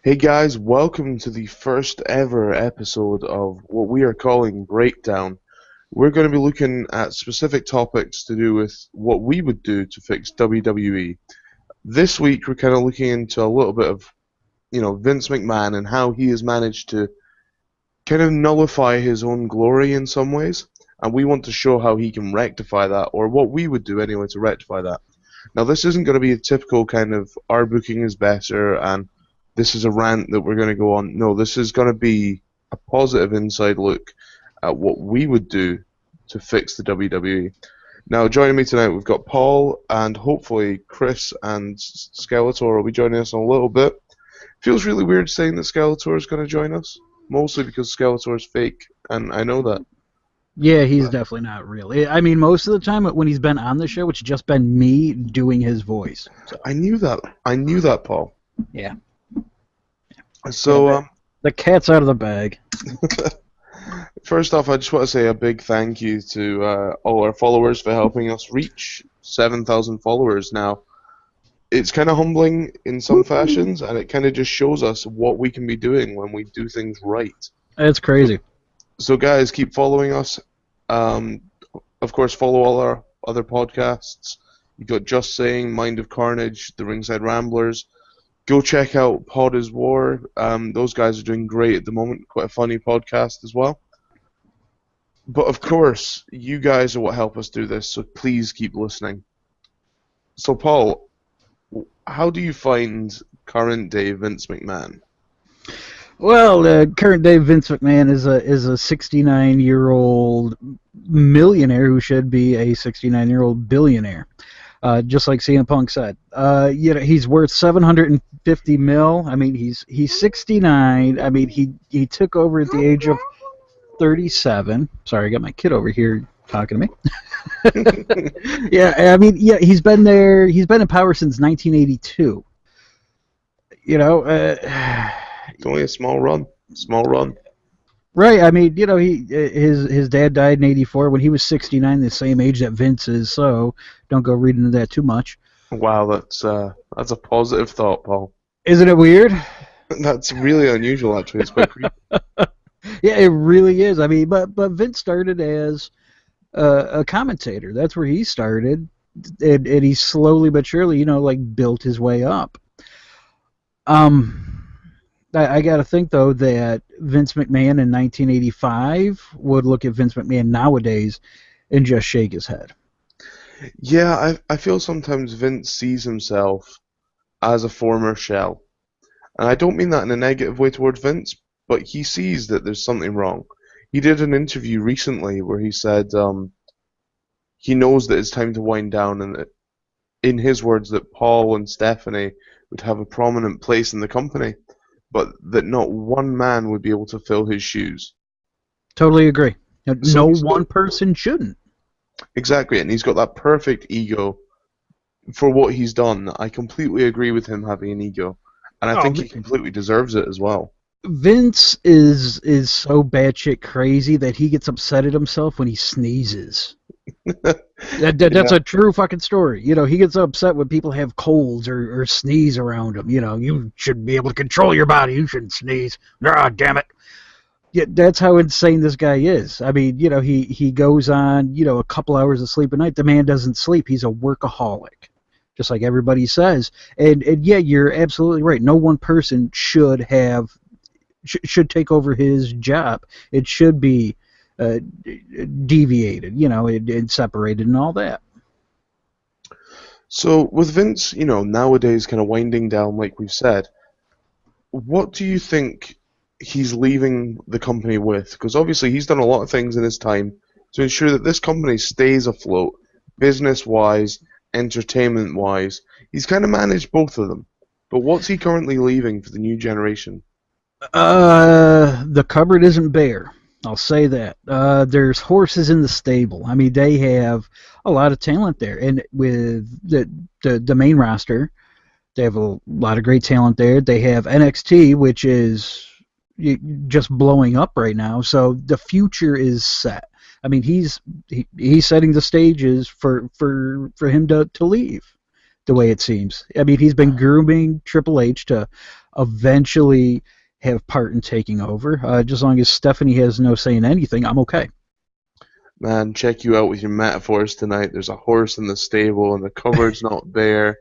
Hey guys, welcome to the first ever episode of what we are calling Breakdown. We're going to be looking at specific topics to do with what we would do to fix WWE. This week we're kind of looking into a little bit of, Vince McMahon and how he has managed to kind of nullify his own glory in some ways, and we want to show how he can rectify that, or what we would do anyway to rectify that. Now this isn't going to be a typical kind of our booking is better and this is a rant that we're going to go on. No, this is going to be a positive inside look at what we would do to fix the WWE. Now, joining me tonight, we've got Paul, and hopefully Chris and Skeletor will be joining us in a little bit. Feels really weird saying that Skeletor is going to join us, mostly because Skeletor is fake, and I know that. Yeah, he's definitely not real. I mean, most of the time when he's been on the show, it's just been me doing his voice. So. I knew that, Paul. Yeah. So, the cat's out of the bag. First off, I just want to say a big thank you to all our followers for helping us reach 7,000 followers now. It's kind of humbling in some fashions, and it kind of just shows us what we can be doing when we do things right. It's crazy. So guys, keep following us. Of course, follow all our other podcasts. You've got Just Saying, Mind of Carnage, The Ringside Ramblers. Go check out Pod is War. Those guys are doing great at the moment. Quite a funny podcast as well. But of course, you guys are what help us do this, so please keep listening. So Paul, how do you find current day Vince McMahon? Well, current day Vince McMahon is a 69-year-old millionaire who should be a 69-year-old billionaire. Just like CM Punk said, he's worth $750 million. I mean, he's 69. I mean, he took over at the age of 37. Sorry, I got my kid over here talking to me. He's been there. He's been in power since 1982. It's only a small run. Right. I mean, his dad died in 84 when he was 69, the same age that Vince is. So don't go reading into that too much. Wow, that's a positive thought, Paul. Isn't it weird? That's really unusual, actually. It's quite creepy. Yeah, it really is. I mean, but Vince started as a commentator. That's where he started, and he slowly but surely, built his way up. I got to think, though, that Vince McMahon in 1985 would look at Vince McMahon nowadays and just shake his head. Yeah, I feel sometimes Vince sees himself as a former shell. And I don't mean that in a negative way towards Vince, but he sees that there's something wrong. He did an interview recently where he said he knows that it's time to wind down, and that, in his words, that Paul and Stephanie would have a prominent place in the company, but that not one man would be able to fill his shoes. Totally agree. No one person shouldn't. Exactly, and he's got that perfect ego for what he's done. I completely agree with him having an ego, and I think he completely deserves it as well. Vince is so batshit crazy that he gets upset at himself when he sneezes. That's a true fucking story. He gets upset when people have colds or sneeze around him. You should be able to control your body. You shouldn't sneeze. Ah, damn it. Yeah, that's how insane this guy is. I mean, he goes on, a couple hours of sleep a night. The man doesn't sleep. He's a workaholic, just like everybody says. And yeah, you're absolutely right. No one person should take over his job. It should be deviated, and separated and all that. So with Vince, nowadays kind of winding down, like we've said, what do you think he's leaving the company with? Because obviously he's done a lot of things in his time to ensure that this company stays afloat, business-wise, entertainment-wise. He's kind of managed both of them. But what's he currently leaving for the new generation? The cupboard isn't bare. I'll say that. There's horses in the stable. I mean, they have a lot of talent there, and with the main roster, they have a lot of great talent there. They have NXT, which is just blowing up right now. So the future is set. I mean, he's setting the stages for him to leave, the way it seems. I mean, he's been grooming Triple H to eventually have part in taking over. Just as long as Stephanie has no say in anything, I'm okay. Man, check you out with your metaphors tonight. There's a horse in the stable and the cupboard's not there.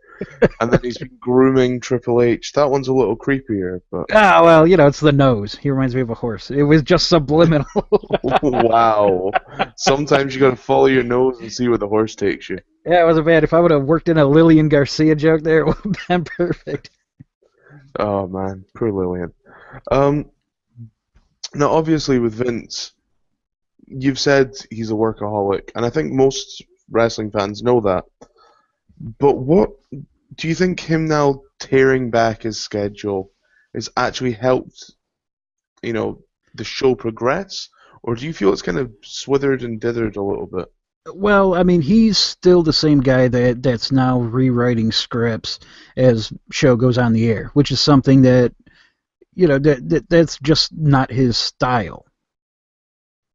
And then he's been grooming Triple H. That one's a little creepier, but Ah, well, it's the nose. He reminds me of a horse. It was just subliminal. wow. Sometimes you gotta follow your nose and see where the horse takes you. Yeah, it wasn't bad. If I would have worked in a Lillian Garcia joke there, it would have been perfect. Oh man, poor Lillian. Um, Now obviously with Vince, you've said he's a workaholic, and I think most wrestling fans know that. But what do you think him now tearing back his schedule has actually helped, the show progress? Or do you feel it's kind of swithered and dithered a little bit? Well, I mean, he's still the same guy that's now rewriting scripts as show goes on the air, which is something that that's just not his style.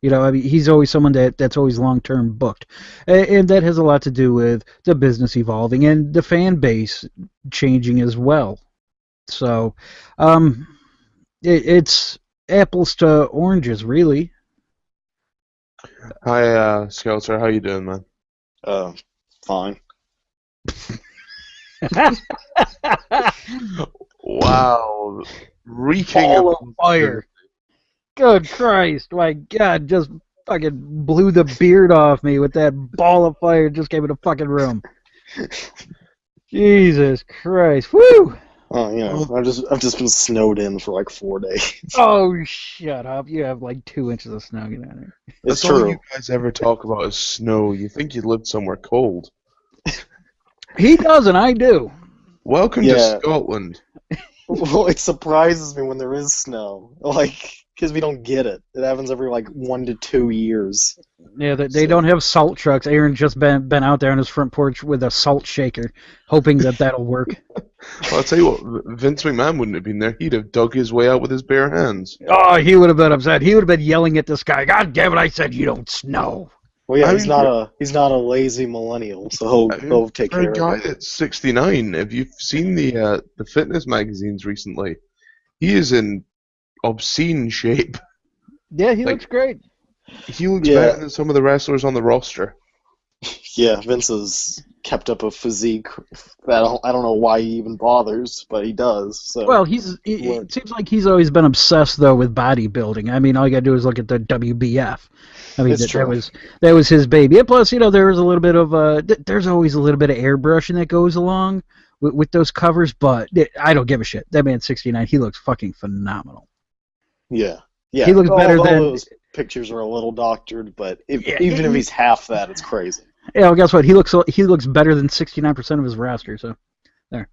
I mean, he's always someone that's always long-term booked. And that has a lot to do with the business evolving and the fan base changing as well. So, it's apples to oranges, really. Hi, Skelter, how you doing, man? Fine. Wow, reeking Ball of of fire. Good Christ, my God, just fucking blew the beard off me with that ball of fire just came in the fucking room. Jesus Christ, whew! Oh, I've just been snowed in for like 4 days. Oh, shut up. You have like 2 inches of snow. Get out of here. It's That's all true. you guys ever talk about is snow. You think you lived somewhere cold. He does, and I do. Welcome to Scotland. Well, it surprises me when there is snow, because we don't get it. It happens every 1 to 2 years. Yeah, they don't have salt trucks. Aaron's just been out there on his front porch with a salt shaker, hoping that'll work. Well, I'll tell you what, Vince McMahon wouldn't have been there. He'd have dug his way out with his bare hands. Oh, he would have been upset. He would have been yelling at this guy. God damn it! I said you don't snow. Well, yeah, he's not a lazy millennial, so he'll take care of it. For a guy that's 69, if you've seen the fitness magazines recently, he is in obscene shape. Yeah, he looks great. He looks better than some of the wrestlers on the roster. Yeah, Vince has kept up a physique that I don't know why he even bothers, but he does. So. Well, it seems like he's always been obsessed though with bodybuilding. I mean, all you gotta do is look at the WBF. I mean, that was his baby. And plus, there was a little bit of there's always a little bit of airbrushing that goes along with those covers, but I don't give a shit. That man's 69. He looks fucking phenomenal. Yeah. He looks better than those pictures are a little doctored, but even if he's half that, it's crazy. Yeah, well, guess what? He looks better than 69% of his roster. So, there.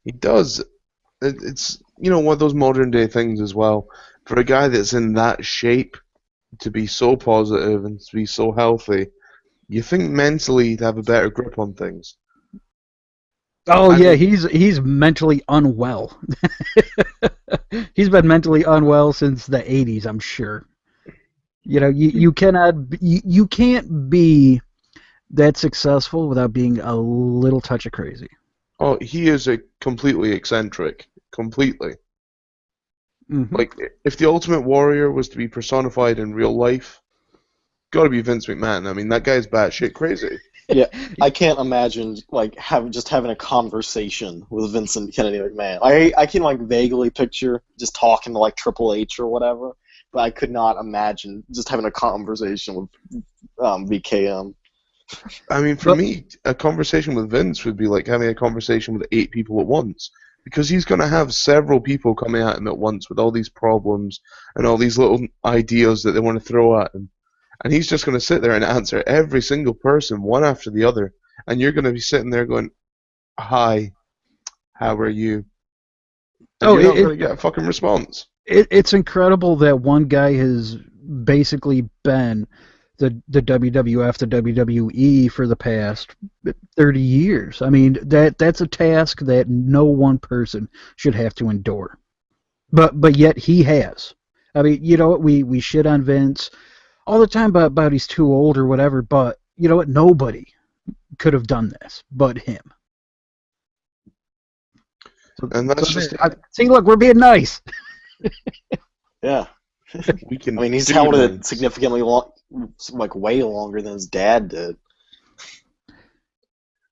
He does. It's one of those modern day things as well. For a guy that's in that shape, to be so positive and to be so healthy, you think mentally he'd have a better grip on things. Oh yeah, he's mentally unwell. He's been mentally unwell since the 80s, I'm sure. You can't be that successful without being a little touch of crazy. Oh, he is a completely eccentric. Completely. Mm-hmm. Like, if the Ultimate Warrior was to be personified in real life, gotta be Vince McMahon. I mean, that guy's batshit crazy. Yeah, I can't imagine having a conversation with Vincent Kennedy McMahon. I can vaguely picture just talking to Triple H or whatever, but I could not imagine just having a conversation with VKM. I mean, for me, a conversation with Vince would be like having a conversation with 8 people at once. Because he's going to have several people coming at him at once with all these problems and all these little ideas that they want to throw at him. And he's just going to sit there and answer every single person, one after the other. And you're going to be sitting there going, "Hi, how are you?" And you're not going to get a fucking response. It's incredible that one guy has basically been the WWF, the WWE for the past 30 years. I mean, that's a task that no one person should have to endure. But yet he has. I mean, we shit on Vince all the time about he's too old or whatever, but you know what? Nobody could have done this but him. And that's just it. See, look, we're being nice. Yeah. We can. I mean, he's do held it things. significantly long, like way longer than his dad did.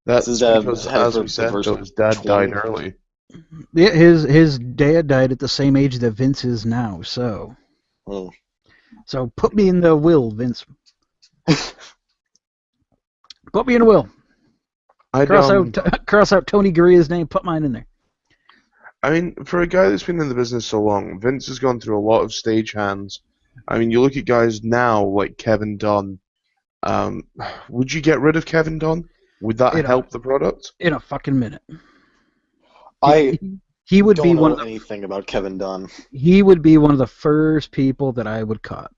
That's His dad because, had it as for we the said, first though, his dad 20. died early. Yeah, his dad died at the same age that Vince is now. So Oh. put me in the will, Vince. Put me in the will. I'd Cross out Tony Gurria's name. Put mine in there. I mean, for a guy that's been in the business so long, Vince has gone through a lot of stagehands. I mean, you look at guys now like Kevin Dunn. Would you get rid of Kevin Dunn? Would that help the product? In a fucking minute. I he would don't be one know of the, anything about Kevin Dunn. He would be one of the first people that I would cut.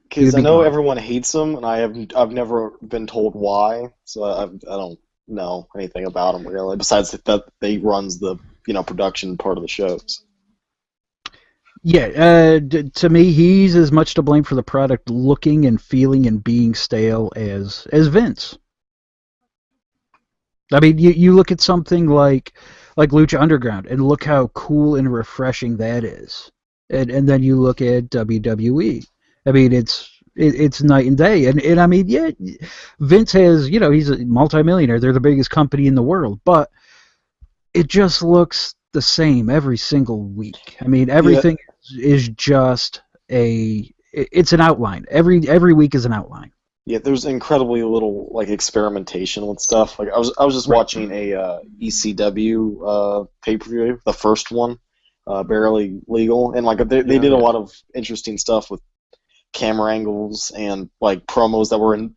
Because I know everyone hates him, and I've never been told why, so I don't know anything about him really. Besides that, he runs the production part of the shows. Yeah, to me, he's as much to blame for the product looking and feeling and being stale as Vince. I mean, you look at something like Lucha Underground, and look how cool and refreshing that is. And then you look at WWE. I mean, it's night and day. And I mean, yeah, Vince has, he's a multimillionaire. They're the biggest company in the world, but it just looks the same every single week. I mean, everything is just it's an outline. Every week is an outline. Yeah, there's incredibly little experimentation with stuff. Like I was just watching a ECW pay-per-view, the first one, Barely Legal, and they did a lot of interesting stuff with camera angles and promos that were in.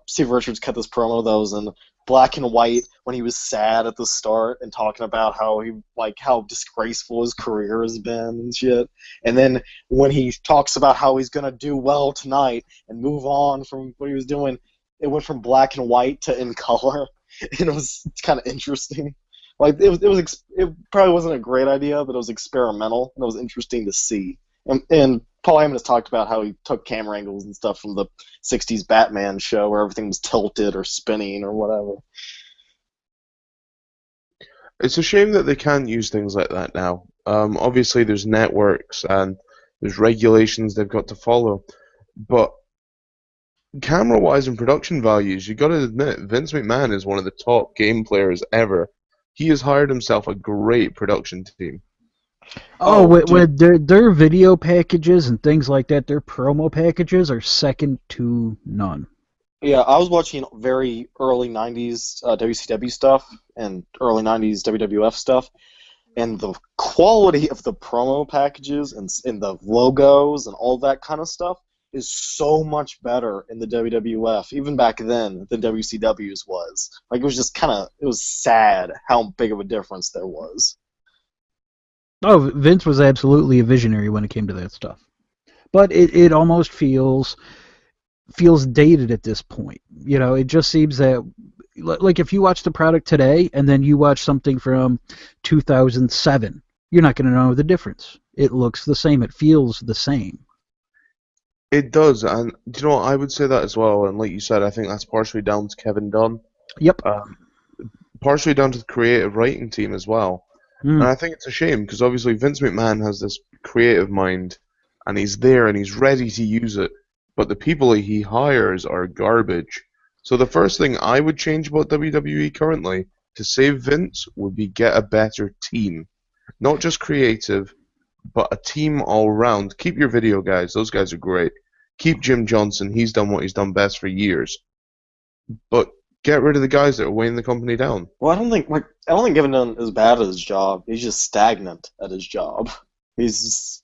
Steve Richards cut this promo that was in black and white when he was sad at the start and talking about how disgraceful his career has been and shit. And then when he talks about how he's gonna do well tonight and move on from what he was doing, it went from black and white to in color, and it was kind of interesting. It probably wasn't a great idea, but it was experimental and it was interesting to see. And Paul Heyman has talked about how he took camera angles and stuff from the 60s Batman show where everything was tilted or spinning or whatever. It's a shame that they can't use things like that now. Obviously, there's networks and there's regulations they've got to follow. But camera-wise and production values, you got to admit, Vince McMahon is one of the top game players ever. He has hired himself a great production team. With their video packages and things like that, their promo packages are second to none. Yeah, I was watching very early 90s WCW stuff and early 90s WWF stuff, and the quality of the promo packages and the logos and all that kind of stuff is so much better in the WWF, even back then, than WCW's was. It was just it was sad how big of a difference there was. Oh, Vince was absolutely a visionary when it came to that stuff. But it almost feels dated at this point. It just seems that, if you watch the product today and then you watch something from 2007, you're not going to know the difference. It looks the same. It feels the same. It does, and I would say that as well. And like you said, I think that's partially down to Kevin Dunn. Yep. Partially down to the creative writing team as well. And I think it's a shame because obviously Vince McMahon has this creative mind and he's there and he's ready to use it, but the people he hires are garbage. So the first thing I would change about WWE currently to save Vince would be get a better team. Not just creative, but a team all round. Keep your video guys, those guys are great. Keep Jim Johnson, he's done what he's done best for years. But get rid of the guys that are weighing the company down. Well, I don't think Kevin Dunn is bad at his job. He's just stagnant at his job. He's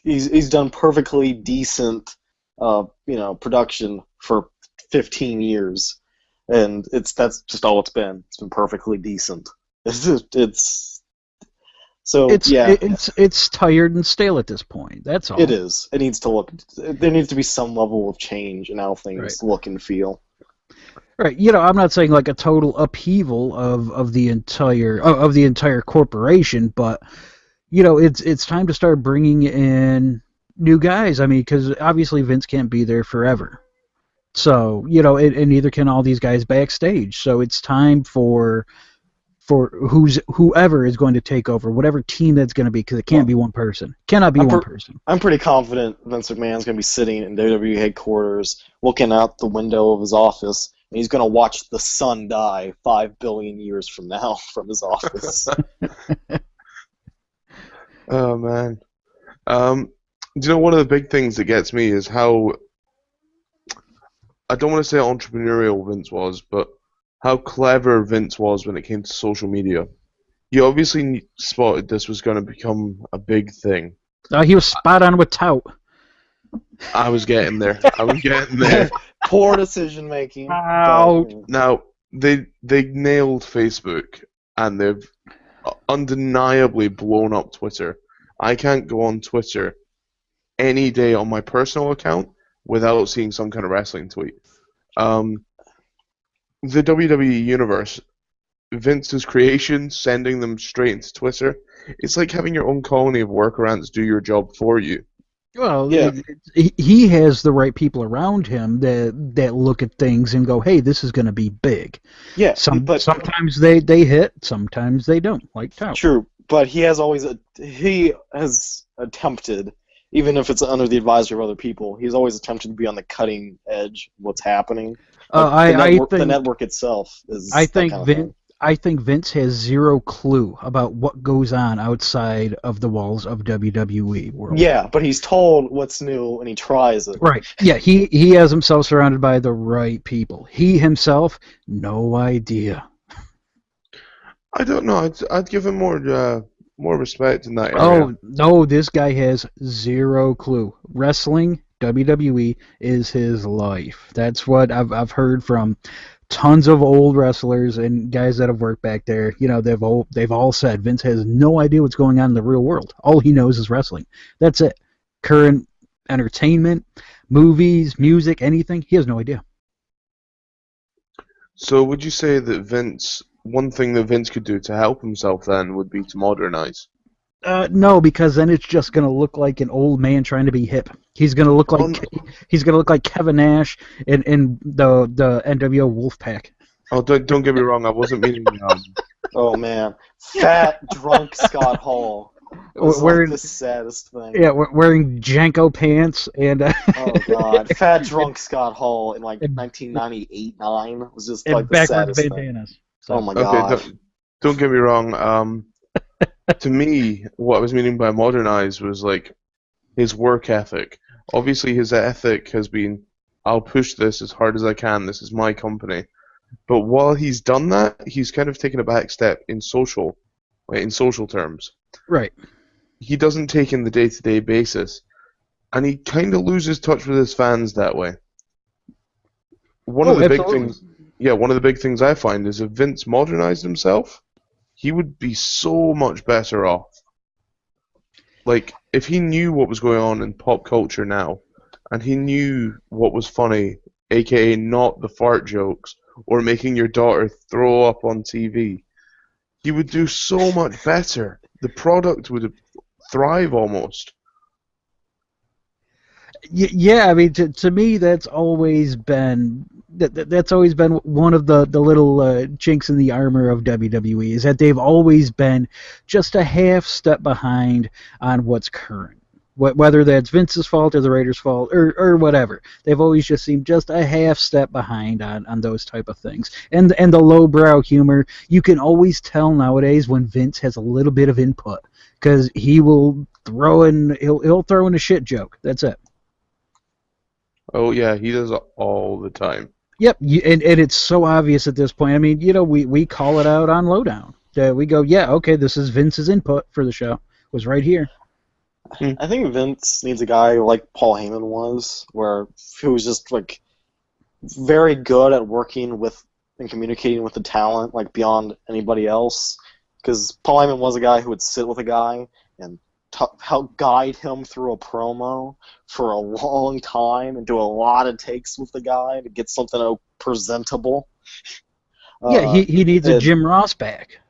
he's done perfectly decent, production for 15 years, and that's just all it's been. It's been perfectly decent. It's tired and stale at this point. That's all. It is. It needs to look. There needs to be some level of change in how things look and feel. Right, I'm not saying a total upheaval of the entire corporation, but it's time to start bringing in new guys. I mean, because obviously Vince can't be there forever, so and neither can all these guys backstage. So it's time for for whoever is going to take over, whatever team that's going to be, because it can't be one person. Cannot be one person. I'm pretty confident Vince McMahon's going to be sitting in WWE headquarters, looking out the window of his office, and he's going to watch the sun die 5 billion years from now from his office. Oh, man. Do you know, one of the big things that gets me is how, I don't want to say entrepreneurial Vince was, but how clever Vince was when it came to social media. He obviously spotted this was going to become a big thing. He was spot on with tout. I was getting there. Poor decision making. Now, they nailed Facebook, and they've undeniably blown up Twitter. I can't go on Twitter any day on my personal account without seeing some kind of wrestling tweet. The WWE Universe, Vince's creations, sending them straight into Twitter, it's like having your own colony of workarounds do your job for you. Well, yeah. He has the right people around him that look at things and go, hey, this is going to be big. Yeah, but sometimes they hit, sometimes they don't, like tout. True, but he has attempted, even if it's under the advisory of other people, he's always attempted to be on the cutting edge of what's happening. The network itself is. I think Vince has zero clue about what goes on outside of the walls of WWE world. Yeah, but he's told what's new and he tries it. Right. Yeah, he has himself surrounded by the right people. He himself, no idea. I don't know. I'd give him more respect in that area. Oh, no, this guy has zero clue. Wrestling, WWE, is his life. That's what I've heard from tons of old wrestlers and guys that have worked back there. You know, they've all said Vince has no idea what's going on in the real world. All he knows is wrestling. That's it. Current entertainment, movies, music, anything, he has no idea. So would you say that one thing that Vince could do to help himself then would be to modernize? No, because then it's just going to look like an old man trying to be hip. He's going to look like Kevin Nash in the NWO Wolfpack. Oh, don't get me wrong. I wasn't meaning. Oh man, fat drunk Scott Hall. Wearing the saddest thing. Yeah, wearing Janko pants and. Oh god, fat drunk Scott Hall in like 1998-9 was just like the saddest thing. So. Oh my god. Okay, don't get me wrong. To me, what I was meaning by modernize was like his work ethic. Obviously, his ethic has been, I'll push this as hard as I can. This is my company. But while he's done that, he's kind of taken a back step in social terms. Right. He doesn't take in the day-to-day basis, and he kind of loses touch with his fans that way. One of the big things I find is if Vince modernized himself, he would be so much better off. Like, if he knew what was going on in pop culture now, and he knew what was funny, aka not the fart jokes, or making your daughter throw up on TV, he would do so much better. The product would thrive almost. Yeah, I mean, to me, that's always been one of the little chinks in the armor of WWE, is that they've always been just a half step behind on what's current. Whether that's Vince's fault or the Raiders' fault or whatever, they've always just seemed just a half step behind on those type of things. And the lowbrow humor, you can always tell nowadays when Vince has a little bit of input, because he'll throw in a shit joke. That's it. Oh yeah, he does it all the time. Yep, and it's so obvious at this point. I mean, you know, we call it out on Lowdown. We go, yeah, okay, this is Vince's input for the show. It was right here. I think Vince needs a guy like Paul Heyman was, who was just like very good at working with and communicating with the talent, like beyond anybody else. Because Paul Heyman was a guy who would sit with a guy and help guide him through a promo for a long time and do a lot of takes with the guy to get something presentable. Yeah, he needs a Jim Ross back.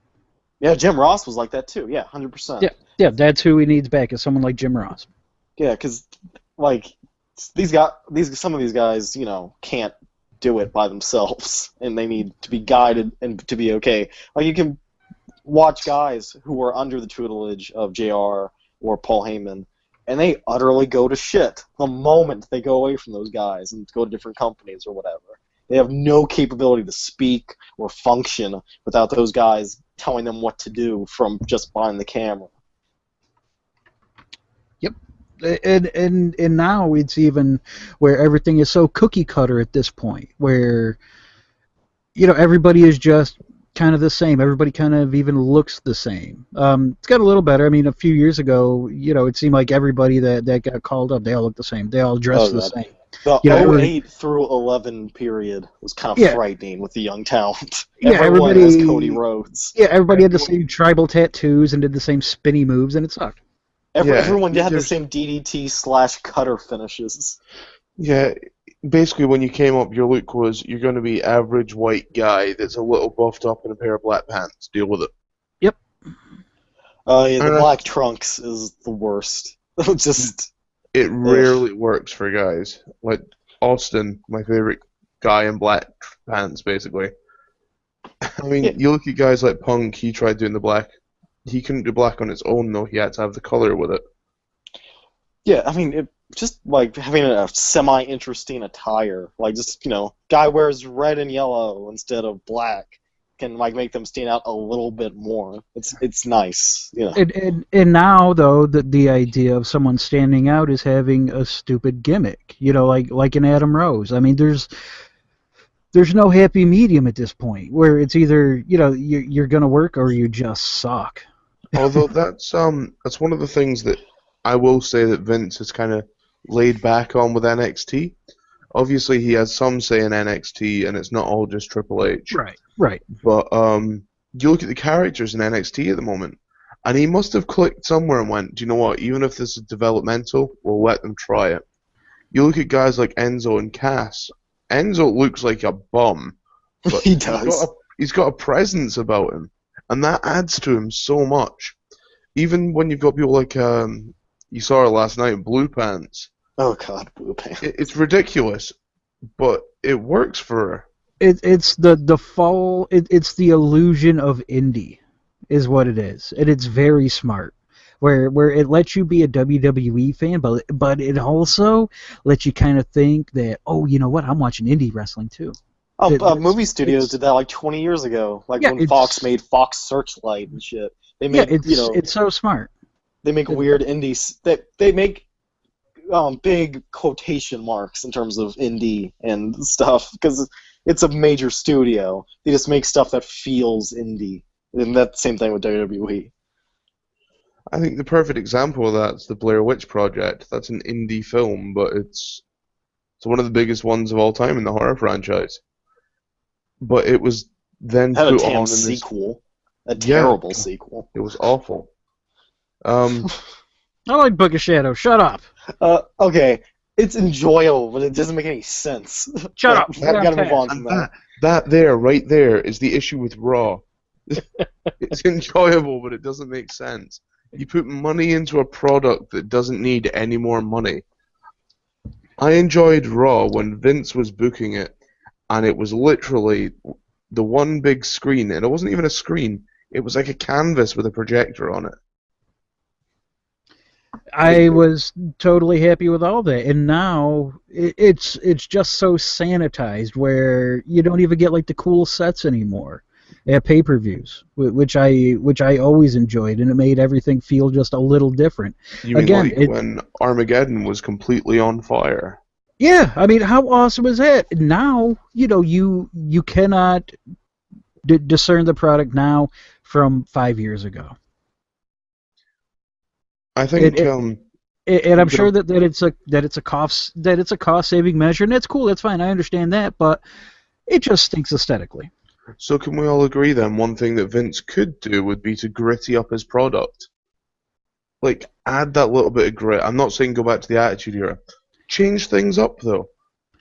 Yeah, Jim Ross was like that too. Yeah, 100%. Yeah, that's who he needs back, is someone like Jim Ross. Yeah, because like some of these guys, you know, can't do it by themselves, and they need to be guided and to be okay. Like you can watch guys who were under the tutelage of JR or Paul Heyman, and they utterly go to shit the moment they go away from those guys and go to different companies or whatever. They have no capability to speak or function without those guys telling them what to do from just behind the camera. Yep. And now it's even where everything is so cookie cutter at this point, where everybody is just kind of the same. Everybody kind of even looks the same. It's got a little better. I mean, a few years ago, it seemed like everybody that got called up, they all looked the same. They all dressed the same. The 08 through 11 period was kind of frightening with the young talent. Everyone has Cody Rhodes. Yeah, everybody had the same tribal tattoos and did the same spinny moves, and it sucked. Everyone had the same DDT/cutter finishes. Yeah, basically when you came up, your look was, you're going to be average white guy that's a little buffed up in a pair of black pants. Deal with it. Yep. The black trunks is the worst. It rarely works for guys. Like Austin, my favorite guy in black pants, basically. I mean, you look at guys like Punk, he tried doing the black. He couldn't do black on its own, though. He had to have the color with it. Yeah, I mean, just like having a semi-interesting attire. Like, just, guy wears red and yellow instead of black can make them stand out a little bit more. It's nice, And now though the idea of someone standing out is having a stupid gimmick, like an Adam Rose. I mean, there's no happy medium at this point where it's either you're gonna work or you just suck. Although that's one of the things that I will say that Vince has kind of laid back on with NXT. Obviously, he has some say in NXT, and it's not all just Triple H. Right. But you look at the characters in NXT at the moment, and he must have clicked somewhere and went, do you know what, even if this is developmental, we'll let them try it. You look at guys like Enzo and Cass. Enzo looks like a bum. But he does. He's got a presence about him, and that adds to him so much. Even when you've got people like, you saw her last night, Blue Pants. Oh God, Blue Pants. It's ridiculous, but it works for her. It's the fall. It's the illusion of indie, is what it is, and it's very smart. Where it lets you be a WWE fan, but it also lets you kind of think that, oh, you know what, I'm watching indie wrestling too. Movie studios did that like 20 years ago, when Fox made Fox Searchlight and shit. They make it's so smart. They make weird indies. They make big quotation marks in terms of indie and stuff because it's a major studio. They just make stuff that feels indie, and that's the same thing with WWE. I think the perfect example of that's the Blair Witch Project. That's an indie film, but it's one of the biggest ones of all time in the horror franchise. But it was then had put a on in sequel, a terrible sequel. It was awful. I like Book of Shadows. Shut up. Okay, it's enjoyable, but it doesn't make any sense. Shut up. I've got to move on from that. That right there is the issue with Raw. It's enjoyable, but it doesn't make sense. You put money into a product that doesn't need any more money. I enjoyed Raw when Vince was booking it, and it was literally the one big screen, and it wasn't even a screen. It was like a canvas with a projector on it. I was totally happy with all that, and now it's just so sanitized where you don't even get like the cool sets anymore at pay-per-views, which I always enjoyed, and it made everything feel just a little different. You mean again, like when Armageddon was completely on fire? Yeah, I mean, how awesome is that? Now, you cannot discern the product now from 5 years ago. I think, and I'm sure that it's a cost saving measure, and that's cool. That's fine. I understand that, but it just stinks aesthetically. So can we all agree then? One thing that Vince could do would be to gritty up his product. Like, add that little bit of grit. I'm not saying go back to the Attitude Era. Change things up, though.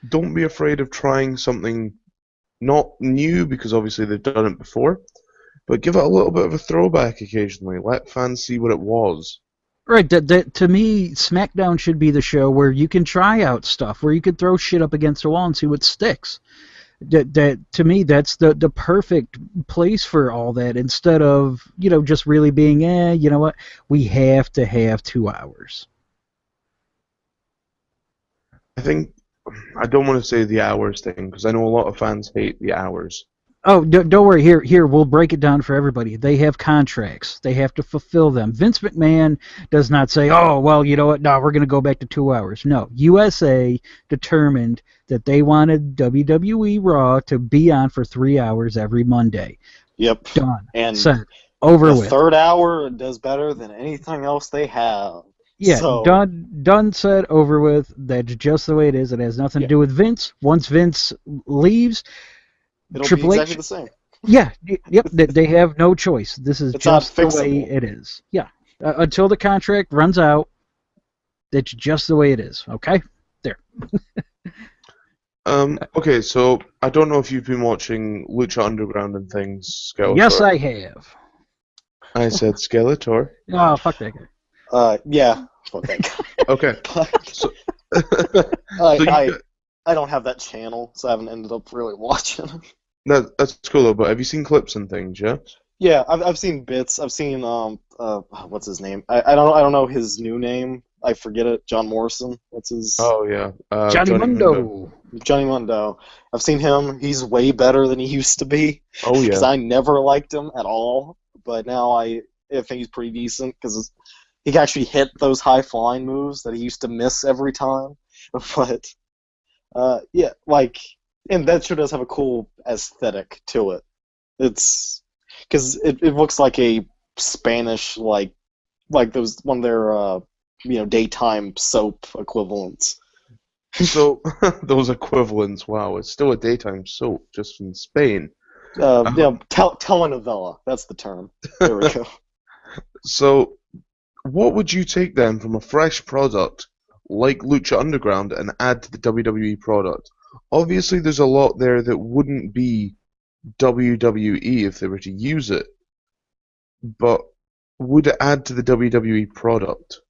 Don't be afraid of trying something not new, because obviously they've done it before, but give it a little bit of a throwback occasionally. Let fans see what it was. Right. That to me, SmackDown should be the show where you can try out stuff, where you can throw shit up against the wall and see what sticks. That to me, that's the perfect place for all that. Instead of just really being, you know what, we have to have 2 hours. I think I don't want to say the hours thing because I know a lot of fans hate the hours. Oh, don't worry. Here, we'll break it down for everybody. They have contracts. They have to fulfill them. Vince McMahon does not say, oh, well, you know what? No, we're going to go back to 2 hours. No. USA determined that they wanted WWE Raw to be on for 3 hours every Monday. Yep. Done. And set. Over the with. third hour does better than anything else they have. Yeah, So, done, said, over with. That's just the way it is. It has nothing to do with Vince. Once Vince leaves, it'll Triple be H, exactly the same. yeah, yep. They have no choice. This is It's just not the way fixable. it is. Yeah, until the contract runs out, it's just the way it is. Okay, there. Okay, so I don't know if you've been watching Lucha Underground and things, Skeletor. Yes, I have. I said Skeletor. Oh, fuck that guy. Yeah, fuck that guy. Okay. So, I don't have that channel, so I haven't ended up really watching it. That's cool though. But have you seen clips and things? Yeah. Yeah, I've seen bits. I've seen what's his name? I don't know his new name. I forget it. John Morrison. What's his? Oh yeah. Johnny Mundo. Johnny Mundo. I've seen him. He's way better than he used to be. Oh yeah. Because I never liked him at all, but now I think he's pretty decent because he can actually hit those high flying moves that he used to miss every time. But yeah, and that sure does have a cool aesthetic to it. It's because it looks like a Spanish like those one of their daytime soap equivalents. So those equivalents. Wow, it's still a daytime soap, just in Spain. Telenovela. That's the term. There we go. So, what would you take then from a fresh product like Lucha Underground and add to the WWE product? Obviously, there's a lot there that wouldn't be WWE if they were to use it, but would it add to the WWE product?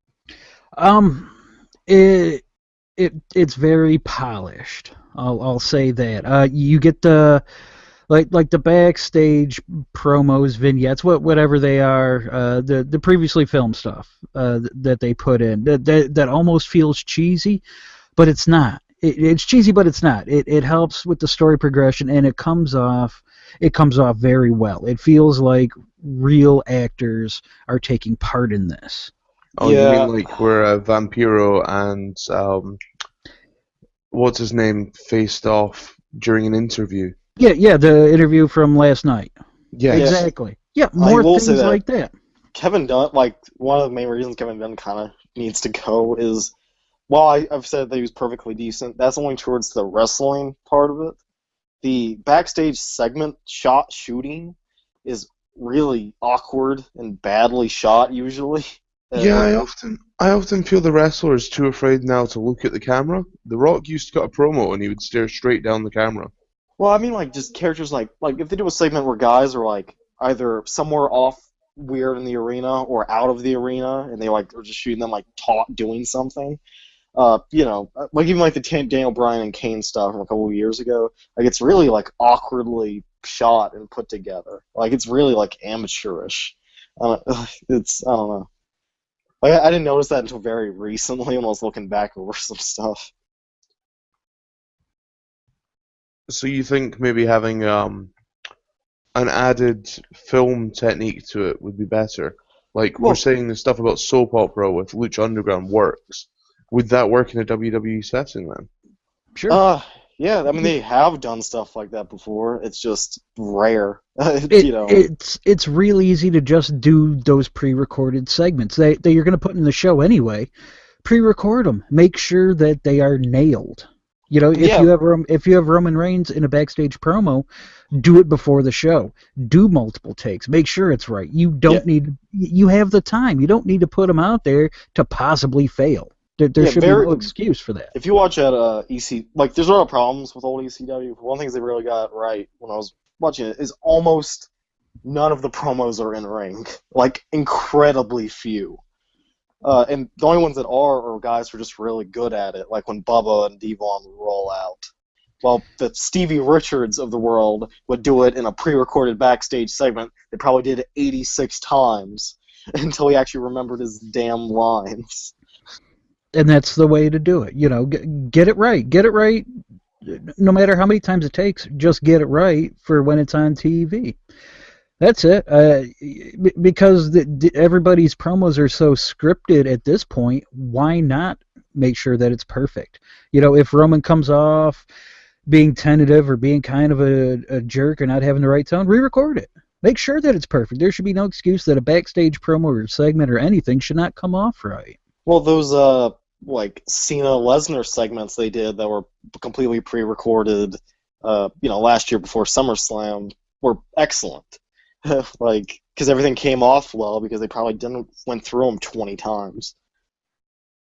It's very polished. I'll say that. You get the like the backstage promos, vignettes, whatever they are, the previously filmed stuff that they put in that almost feels cheesy, but it's not. It's cheesy, but it's not. It helps with the story progression, and it comes off very well. It feels like real actors are taking part in this. Oh, Yeah. you mean like where Vampiro and what's his name faced off during an interview? Yeah, the interview from last night. Yeah, Exactly. Yeah, more will say things that. like that. Kevin Dunn, one of the main reasons Kevin Dunn kind of needs to go is, while I've said that he was perfectly decent, that's only towards the wrestling part of it. The backstage segment shooting is really awkward and badly shot usually. Yeah, I often feel the wrestler is too afraid now to look at the camera. The Rock used to cut a promo and he would stare straight down the camera. Well, I mean, just characters like if they do a segment where guys are either somewhere off weird in the arena or out of the arena, and they are just shooting them doing something. Even the Daniel Bryan and Kane stuff from a couple of years ago. It's really awkwardly shot and put together. It's really amateurish. I don't know. I didn't notice that until very recently when I was looking back over some stuff. So you think maybe having an added film technique to it would be better? We're saying the stuff about soap opera with Lucha Underground works. Would that work in a WWE setting then? Sure. Yeah, I mean they have done stuff like that before. It's just rare. It's real easy to just do those pre-recorded segments that you're going to put in the show anyway. Pre-record them. Make sure that they are nailed. If you have Roman Reigns in a backstage promo, do it before the show. Do multiple takes. Make sure it's right. You don't need. You have the time. You don't need to put them out there to possibly fail. There should be no excuse for that. If you watch at EC, there's a lot of problems with old ECW. One of the things they really got right when I was watching it is almost none of the promos are in ring. Incredibly few. And the only ones that are guys who are just really good at it, like when Bubba and Devon roll out. Well, the Stevie Richards of the world would do it in a pre-recorded backstage segment. They probably did it 86 times until he actually remembered his damn lines. And that's the way to do it. Get it right. Get it right. No matter how many times it takes, just get it right for when it's on TV. That's it. Because everybody's promos are so scripted at this point, why not make sure that it's perfect? If Roman comes off being tentative or being kind of a jerk or not having the right tone, re-record it. Make sure that it's perfect. There should be no excuse that a backstage promo or segment or anything should not come off right. Well, those Cena Lesnar segments they did that were completely pre-recorded, last year before SummerSlam were excellent. Because everything came off well because they probably went through them 20 times.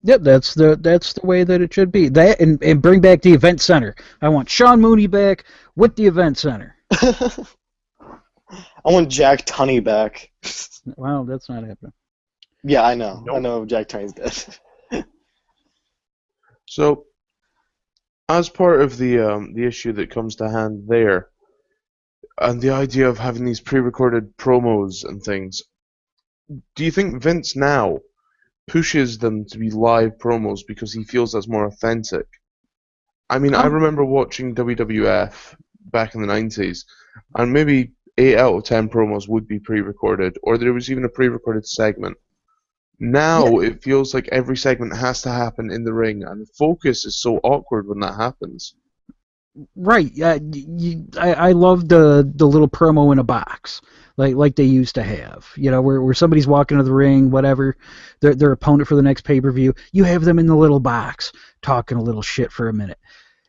Yep, that's the way that it should be. That and bring back the event center. I want Sean Mooney back with the event center. I want Jack Tunney back. Well, that's not happening. Yeah, I know. Nope. I know Jack Tunney's dead. So, as part of the issue that comes to hand there, and the idea of having these pre-recorded promos and things, do you think Vince now pushes them to be live promos because he feels that's more authentic? I mean, I remember watching WWF back in the 90s, and maybe 8 out of 10 promos would be pre-recorded, or there was even a pre-recorded segment. Now it feels like every segment has to happen in the ring, and the focus is so awkward when that happens. Right. I love the little promo in a box, like they used to have. Where somebody's walking to the ring, whatever, their opponent for the next pay-per-view. You have them in the little box talking a little shit for a minute.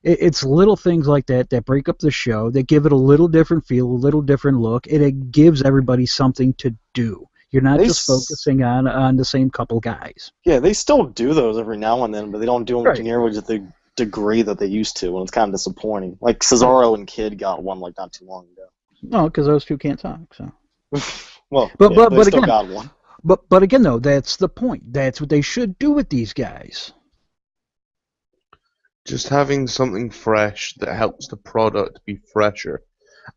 It's little things like that break up the show, that give it a little different feel, a little different look, and it gives everybody something to do. You're not just focusing on the same couple guys. Yeah, they still do those every now and then, but they don't do them nearly to the degree that they used to, and it's kind of disappointing. Like Cesaro and Kid got one not too long ago. No, because those two can't talk. So. Well, but they still again, got one. But again, though, that's the point. That's what they should do with these guys. Just having something fresh that helps the product be fresher.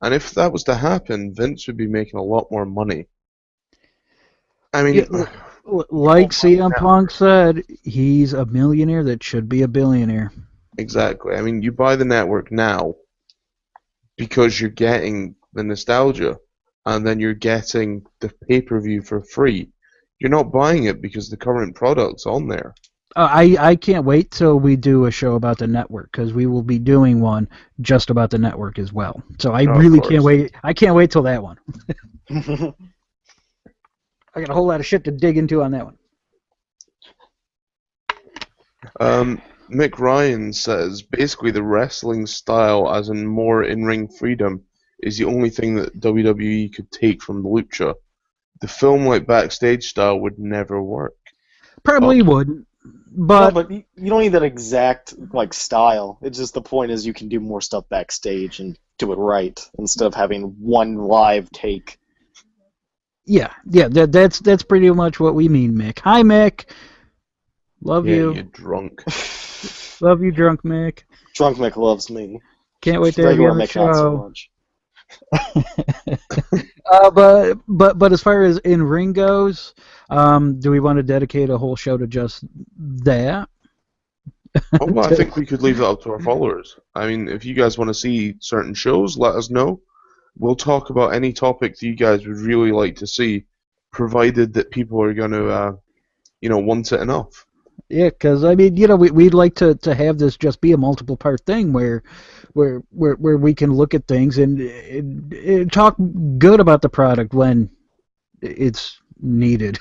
And if that was to happen, Vince would be making a lot more money. I mean, like CM Punk said, he's a millionaire that should be a billionaire. Exactly. I mean, you buy the network now because you're getting the nostalgia, and then you're getting the pay-per-view for free. You're not buying it because the current product's on there. I can't wait till we do a show about the network, because we will be doing one just about the network as well. So I really can't wait. I can't wait till that one. I got a whole lot of shit to dig into on that one. Mick Ryan says basically the wrestling style, as in more in-ring freedom, is the only thing that WWE could take from Lucha. The film-like backstage style would never work. Probably wouldn't. But, no, but you don't need that exact style. It's just the point is you can do more stuff backstage and do it right instead of having one live take. Yeah, that's pretty much what we mean, Mick. Hi, Mick. Love you. Yeah, you're drunk. Love you, drunk Mick. Drunk Mick loves me. Can't wait to have you on the Mick not so show. much. But as far as in ring goes, do we want to dedicate a whole show to just that? Oh, well, I think we could leave that up to our followers. I mean, if you guys want to see certain shows, let us know. We'll talk about any topic that you guys would really like to see, provided that people are going to, want it enough. Yeah, because I mean, we'd like to have this just be a multiple part thing where we can look at things and talk good about the product when it's needed.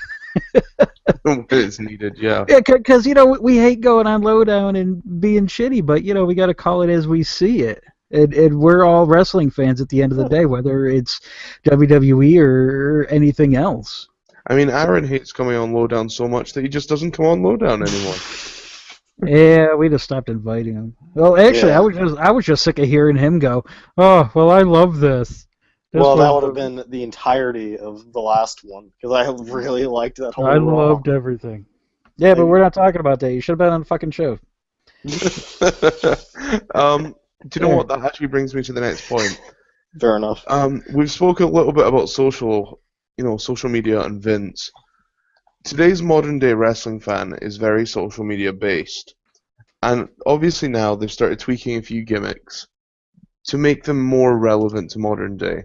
When it's needed, yeah. Yeah, because we hate going on Lowdown and being shitty, but we got to call it as we see it. And we're all wrestling fans at the end of the day, whether it's WWE or anything else. I mean, Aaron hates coming on Lowdown so much that he just doesn't come on Lowdown anymore. Yeah, we just stopped inviting him. Well, actually, Yeah. I was just sick of hearing him go, "Oh, well, I love this." Well, that would have been the entirety of the last one because I really liked that whole. I loved everything. Yeah, but we're not talking about that. You should have been on the fucking show. Do you know what? That actually brings me to the next point. Fair enough. We've spoken a little bit about social media and Vince. Today's modern day wrestling fan is very social media based. And obviously now they've started tweaking a few gimmicks to make them more relevant to modern day.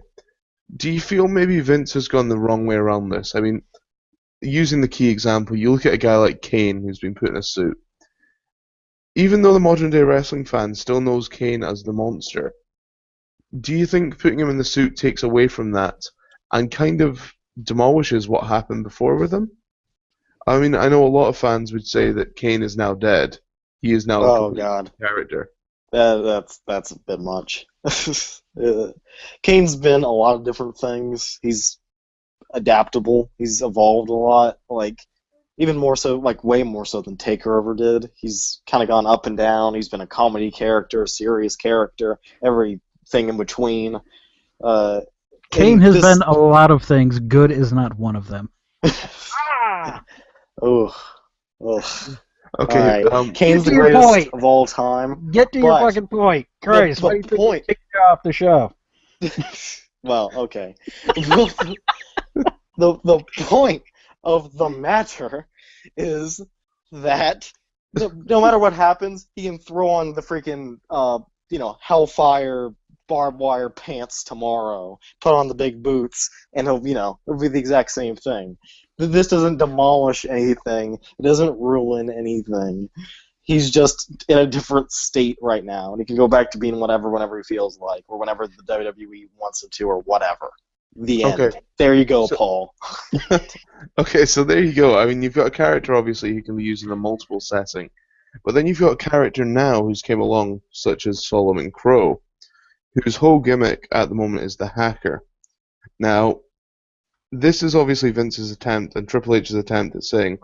Do you feel maybe Vince has gone the wrong way around this? I mean, using the key example, you look at a guy like Kane who's been put in a suit. Even though the modern day wrestling fan still knows Kane as the monster, do you think putting him in the suit takes away from that and kind of demolishes what happened before with him? I mean, I know a lot of fans would say that Kane is now dead. He is now a complete character. That's a bit much. Kane's been a lot of different things. He's adaptable. He's evolved a lot. Like, even more so, like way more so than Taker ever did. He's kind of gone up and down. He's been a comedy character, a serious character, everything in between. Kane has been a lot of things. Good is not one of them. Oh. Okay. Right. Kane's the greatest of all time. Get to your fucking point. Christ, the point. Take you off the show. Well, okay. the point of the matter is that no matter what happens, he can throw on the freaking hellfire barbed wire pants tomorrow, put on the big boots, and it'll be the exact same thing. This doesn't demolish anything. It doesn't ruin anything. He's just in a different state right now, and he can go back to being whatever whenever he feels like, or whenever the WWE wants him to, or whatever. The end. Okay. There you go, Paul. Okay, so there you go. I mean, you've got a character, obviously, who can be used in a multiple setting. But then you've got a character now who's came along, such as Solomon Crow, whose whole gimmick at the moment is the hacker. Now, this is obviously Vince's attempt and Triple H's attempt at saying,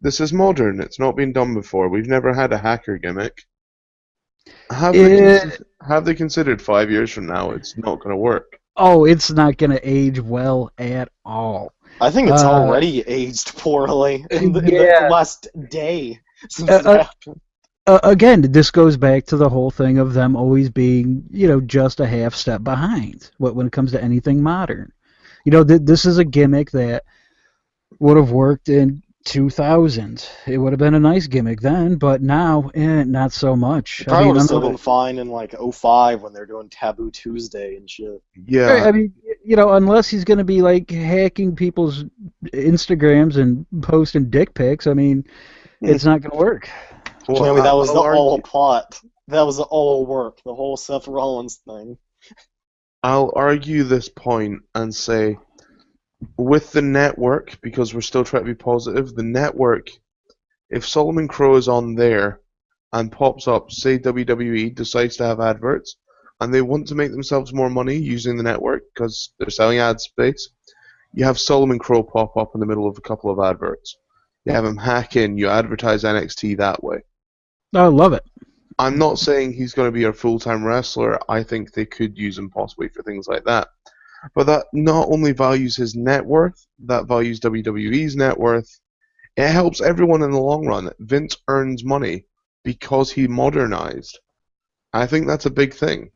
this is modern, it's not been done before, we've never had a hacker gimmick. Have they considered 5 years from now it's not going to work? Oh, it's not going to age well at all. I think it's already aged poorly in the last day since it happened. Again, this goes back to the whole thing of them always being, just a half step behind when it comes to anything modern. This is a gimmick that would have worked in 2000. It would have been a nice gimmick then, but now, not so much. It probably would have still been fine in like 2005 when they're doing Taboo Tuesday and shit. Yeah. I mean, unless he's going to be like hacking people's Instagrams and posting dick pics, I mean, it's not going to work. Well, that was the whole plot. That was the all work. The whole Seth Rollins thing. I'll argue this point and say, with the network, because we're still trying to be positive, the network, if Solomon Crow is on there and pops up, say WWE decides to have adverts, and they want to make themselves more money using the network because they're selling ad space, you have Solomon Crow pop up in the middle of a couple of adverts. You have him hack in, you advertise NXT that way. I love it. I'm not saying he's going to be a full-time wrestler. I think they could use him possibly for things like that. But that not only values his net worth, that values WWE's net worth. It helps everyone in the long run. Vince earns money because he modernized. I think that's a big thing.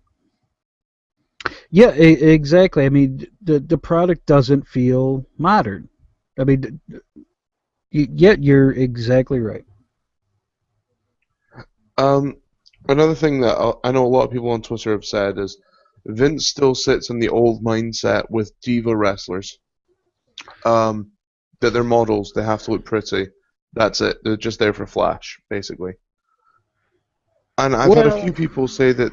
Yeah, exactly. I mean, the product doesn't feel modern. I mean, yet you're exactly right. Another thing that I know a lot of people on Twitter have said is Vince still sits in the old mindset with diva wrestlers. That they're models, they have to look pretty. That's it. They're just there for flash, basically. And I've had a few people say that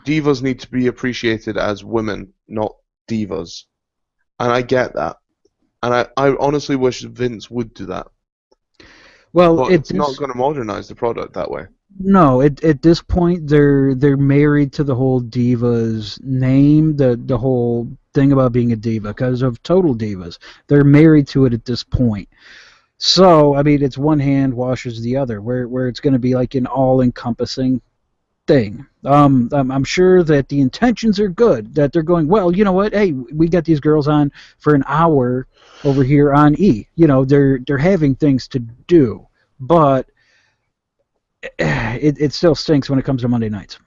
divas need to be appreciated as women, not divas. And I get that. And I honestly wish Vince would do that. Well, but it's not going to modernize the product that way. No, at this point they're married to the whole divas name, the whole thing about being a diva because of Total Divas. They're married to it at this point. So, I mean, it's one hand washes the other, where it's going to be like an all-encompassing thing. I'm sure that the intentions are good, that they're going, well, you know what, hey, we got these girls on for an hour over here on E. They're having things to do, but it still stinks when it comes to Monday nights.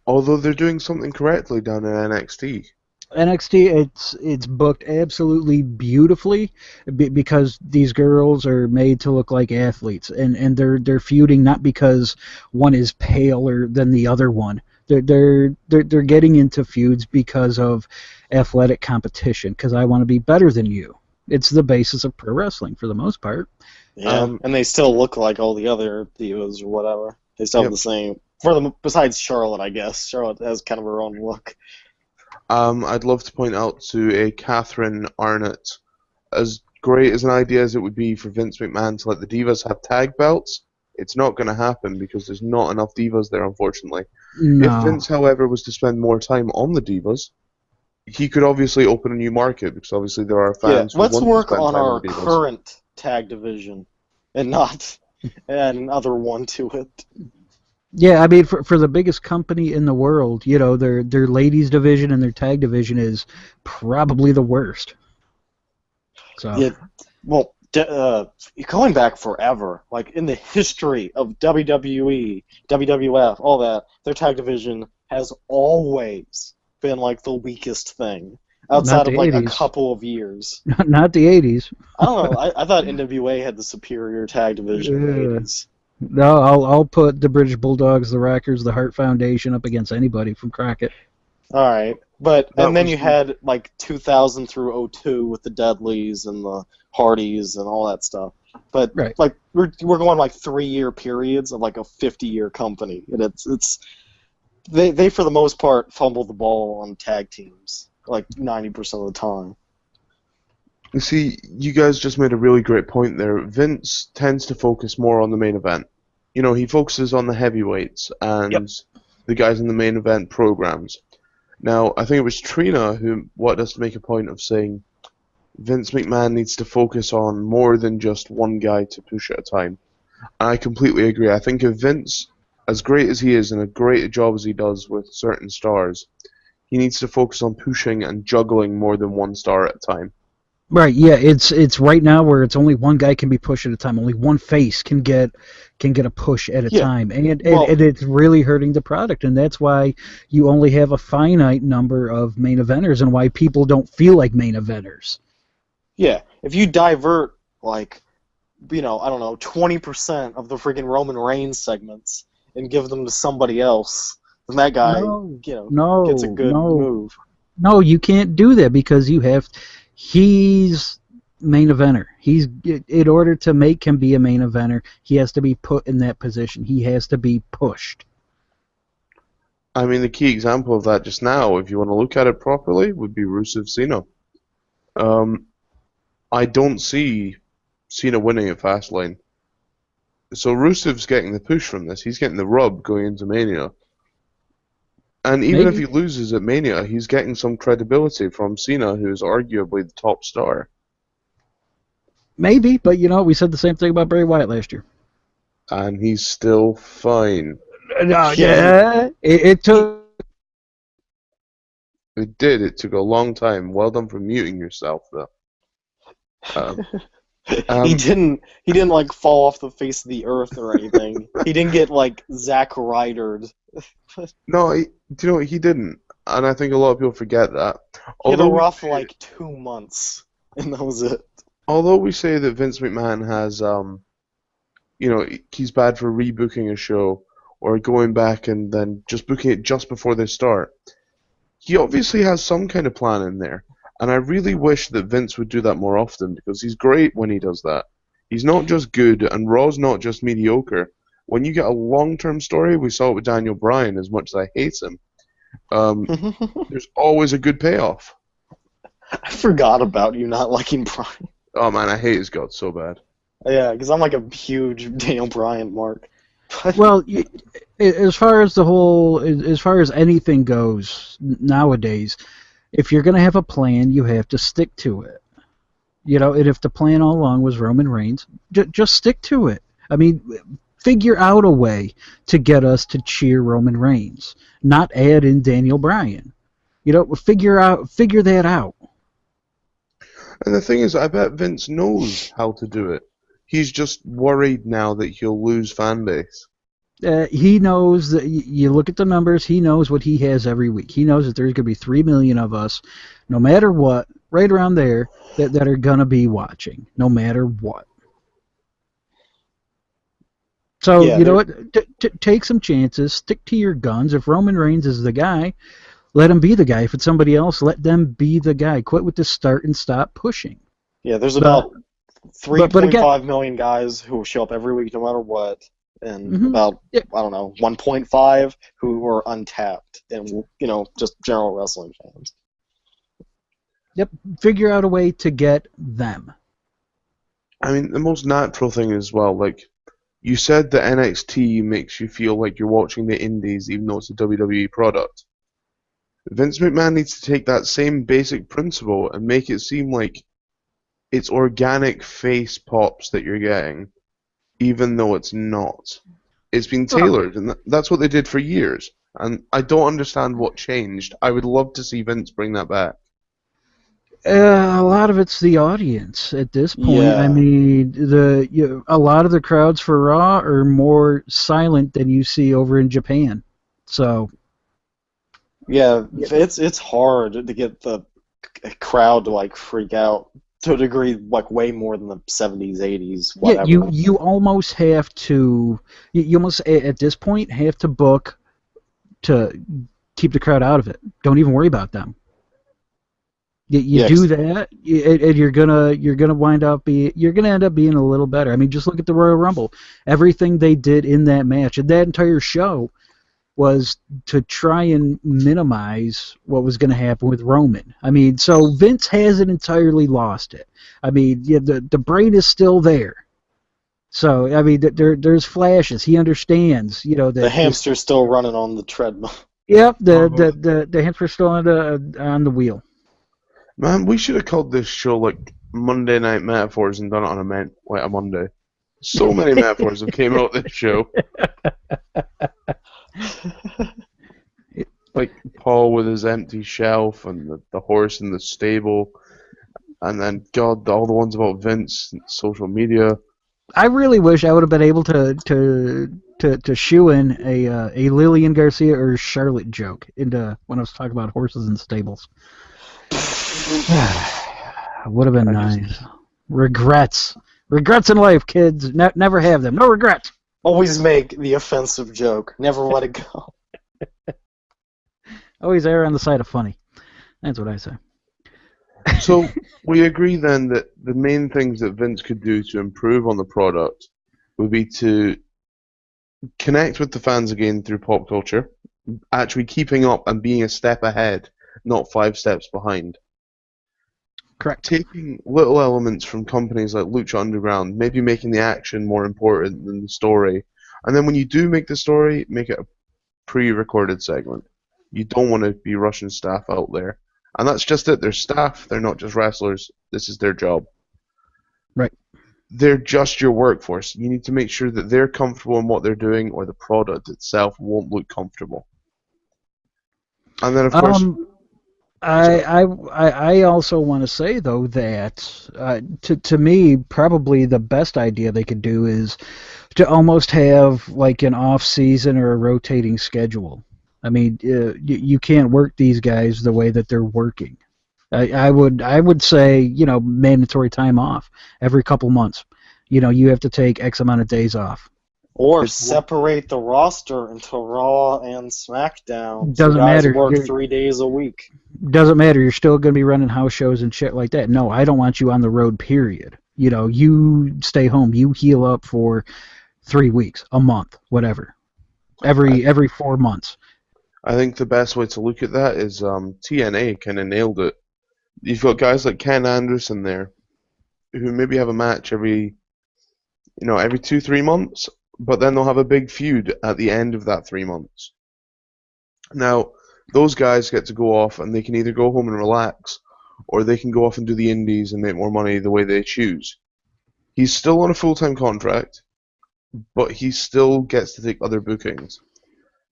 Although they're doing something correctly down in NXT. NXT, it's booked absolutely beautifully because these girls are made to look like athletes, and they're feuding not because one is paler than the other one. They're getting into feuds because of athletic competition. Because I want to be better than you. It's the basis of pro wrestling for the most part. Yeah, and they still look like all the other divas or whatever. They still have the same. Besides Charlotte, I guess Charlotte has kind of her own look. I'd love to point out to a Catherine Arnott, as great as an idea as it would be for Vince McMahon to let the Divas have tag belts, it's not going to happen because there's not enough Divas there, unfortunately. No. If Vince, however, was to spend more time on the Divas, he could obviously open a new market because obviously there are fans who let's want work to spend on time our on the Divas. current tag division and not add another one to it. Yeah, I mean, for the biggest company in the world, their ladies division and their tag division is probably the worst. So. Yeah, well, going back forever, like in the history of WWE, WWF, all that, their tag division has always been like the weakest thing outside of like 80s. a couple of years. Not the 80s. I don't know. I thought NWA had the superior tag division in the 80s. No, I'll put the British Bulldogs, the Rockers, the Hart Foundation up against anybody from Crockett. All right, and then you had like 2000 through 2002 with the Dudleys and the Hardys and all that stuff. But like we're going like 3-year periods of like a 50-year company, and they for the most part fumble the ball on tag teams like 90% of the time. You see, you guys just made a really great point there. Vince tends to focus more on the main event. He focuses on the heavyweights and the guys in the main event programs. Now, I think it was Trina who wanted us to make a point of saying Vince McMahon needs to focus on more than just one guy to push at a time. And I completely agree. I think if Vince, as great as he is and as great a job as he does with certain stars, he needs to focus on pushing and juggling more than one star at a time. Right, yeah, it's right now where it's only one guy can be pushed at a time. Only one face can get a push at a time, and it's really hurting the product, and that's why you only have a finite number of main eventers, and why people don't feel like main eventers. Yeah, if you divert like, I don't know, 20% of the freaking Roman Reigns segments and give them to somebody else, then that guy, gets a good move. No, you can't do that because he's main eventer. In order to make him be a main eventer, he has to be put in that position. He has to be pushed. I mean, the key example of that just now, if you want to look at it properly, would be Rusev Cena. I don't see Cena winning at Fastlane. So Rusev's getting the push from this. He's getting the rub going into Mania. And even if he loses at Mania, he's getting some credibility from Cena, who is arguably the top star. Maybe, but we said the same thing about Bray Wyatt last year. And he's still fine. Yeah, it took... It did. It took a long time. Well done for muting yourself, though. He didn't like fall off the face of the earth or anything. He didn't get like Zack Rydered. No, he didn't, and I think a lot of people forget that. He had a rough like 2 months, and that was it. Although we say that Vince McMahon has, he's bad for rebooking a show or going back and then just booking it just before they start, he obviously has some kind of plan in there. And I really wish that Vince would do that more often because he's great when he does that. He's not just good, and Raw's not just mediocre. When you get a long-term story, we saw it with Daniel Bryan, as much as I hate him, there's always a good payoff. I forgot about you not liking Bryan. Oh man, I hate his guts so bad. Yeah, because I'm like a huge Daniel Bryan mark. Well, as far as anything goes nowadays, if you're going to have a plan, you have to stick to it. And if the plan all along was Roman Reigns, just stick to it. I mean, figure out a way to get us to cheer Roman Reigns, not add in Daniel Bryan. Figure that out. And the thing is, I bet Vince knows how to do it. He's just worried now that he'll lose fan base. He knows that you look at the numbers. He knows what he has every week. He knows that there's going to be 3 million of us, no matter what, right around there, that are going to be watching, no matter what. So, Yeah, you know what? Take some chances. Stick to your guns. If Roman Reigns is the guy, let him be the guy. If it's somebody else, let them be the guy. Quit with the start and stop pushing. there's But, about but again, 3.5 million guys who show up every week no matter what, and mhm, about, yeah, I don't know, 1.5 who are untapped and, just general wrestling fans. yep, figure out a way to get them. I mean, the most natural thing as well, like, you said that NXT makes you feel like you're watching the indies even though it's a WWE product. Vince McMahon needs to take that same basic principle and make it seem like it's organic face pops that you're getting, even though it's not. It's been Well, tailored, and that's what they did for years. And I don't understand what changed. I would love to see Vince bring that back. a lot of it's the audience at this point. I Yeah. mean, a lot of the crowds for Raw are more silent than you see over in Japan. So, Yeah, yeah, it's hard to get the crowd to like freak out to a degree like way more than the 70s, 80s, yeah, whatever. you almost have to. You almost at this point have to book to keep the crowd out of it. Don't even worry about them. You Yeah, do that, and you're gonna you're gonna end up being a little better. I mean, just look at the Royal Rumble. Everything they did in that match and that entire show was to try and minimize what was going to happen with Roman. I mean, so Vince hasn't entirely lost it. I mean, yeah, the brain is still there. So I mean, there's flashes. He understands, the that. hamster's still running on the treadmill. Yep, the hamster's still on the wheel. Man, we should have called this show like Monday Night Metaphors and done it on a Monday. So many metaphors have came out this show. Like Paul with his empty shelf and the horse in the stable, and then God, all the ones about Vince and social media. I really wish I would have been able to shoe in a Lillian Garcia or Charlotte joke into when I was talking about horses and stables. Would have been nice. Regrets in life, kids. Never have them. No regrets. Always make the offensive joke. Never let it go. Always err on the side of funny. That's what I say. So we agree then that the main things that Vince could do to improve on the product would be to connect with the fans again through pop culture, actually keeping up and being a step ahead, not 5 steps behind. Correct. Taking little elements from companies like Lucha Underground, maybe making the action more important than the story, and then when you do make the story, make it a pre-recorded segment. You don't want to be rushing staff out there. And that's just it. They're staff. They're not just wrestlers. This is their job. Right. They're just your workforce. You need to make sure that they're comfortable in what they're doing, or the product itself won't look comfortable. And then, of course, I also want to say though that to me probably the best idea they could do is to almost have like an off season or a rotating schedule. I mean, you can't work these guys the way that they're working. I would say mandatory time off every couple months. You have to take X amount of days off. Or separate the roster into Raw and SmackDown. Doesn't so guys matter. work 3 days a week. Doesn't matter. You're still going to be running house shows and shit like that. No, I don't want you on the road. Period. You stay home. You heal up for 3 weeks, a month, whatever. Every 4 months. I think the best way to look at that is TNA kind of nailed it. You've got guys like Ken Anderson there, who maybe have a match every 2-3 months, but then they'll have a big feud at the end of that 3 months. Now, those guys get to go off and they can either go home and relax, or they can go off and do the indies and make more money the way they choose. He's still on a full-time contract, but he still gets to take other bookings.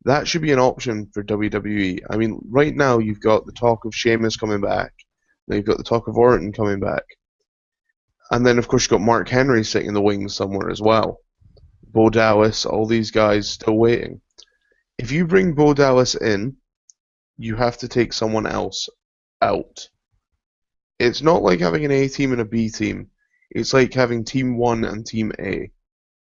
That should be an option for WWE. I mean, right now you've got the talk of Sheamus coming back. Then you've got the talk of Orton coming back. And then, of course, you've got Mark Henry sitting in the wings somewhere as well. Bo Dallas, all these guys still waiting. If you bring Bo Dallas in, you have to take someone else out. It's not like having an A team and a B team. It's like having Team 1 and Team A.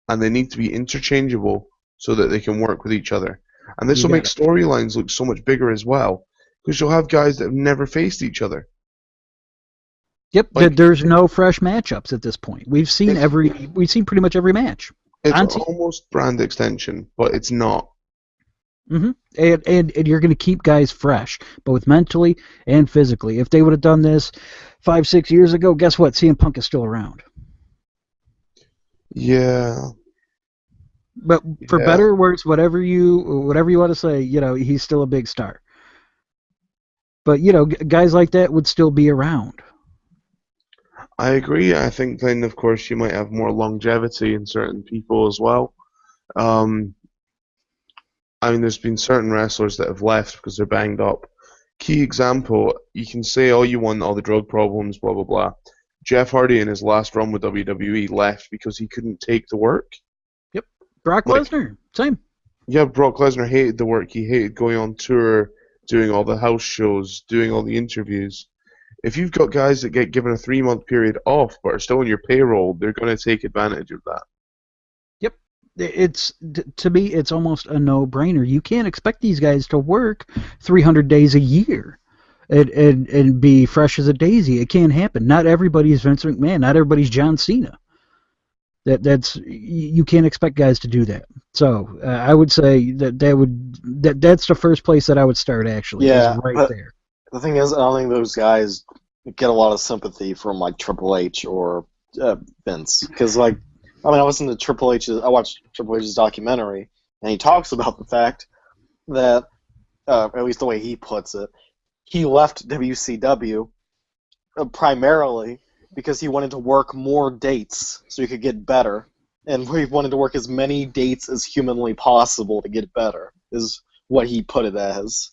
And they need to be interchangeable so that they can work with each other. And this You will got make it. storylines look so much bigger as well, because you'll have guys that have never faced each other. Yep, Like, there's no fresh matchups at this point. We've seen it's pretty much every match. it's On TV. almost brand extension, but it's not. And you're going to keep guys fresh, both mentally and physically. If they would have done this 5-6 years ago, guess what? CM Punk is still around. Yeah, But for yeah. better or worse, whatever you want to say, he's still a big star. But guys like that would still be around. I agree. I think then, of course, you might have more longevity in certain people as well. Um, I mean, there's been certain wrestlers that have left because they're banged up. Key example, you can say all you want, all the drug problems, blah, blah, blah. Jeff Hardy in his last run with WWE left because he couldn't take the work. Yep. Brock Like, Lesnar, same. yeah, Brock Lesnar hated the work. He hated going on tour, doing all the house shows, doing all the interviews. If you've got guys that get given a 3-month period off but are still on your payroll, they're going to take advantage of that. Yep. To me, it's almost a no-brainer. You can't expect these guys to work 300 days a year and be fresh as a daisy. It can't happen. Not everybody's Vince McMahon. Not everybody's John Cena. You can't expect guys to do that. So I would say that's the first place that I would start. Actually, Yeah, is right but there. the thing is, I don't think those guys get a lot of sympathy from like Triple H or Vince, because I listened to I watched Triple H's documentary, and he talks about the fact that, at least the way he puts it, he left WCW primarily because he wanted to work more dates so he could get better, and he wanted to work as many dates as humanly possible to get better, is what he put it as.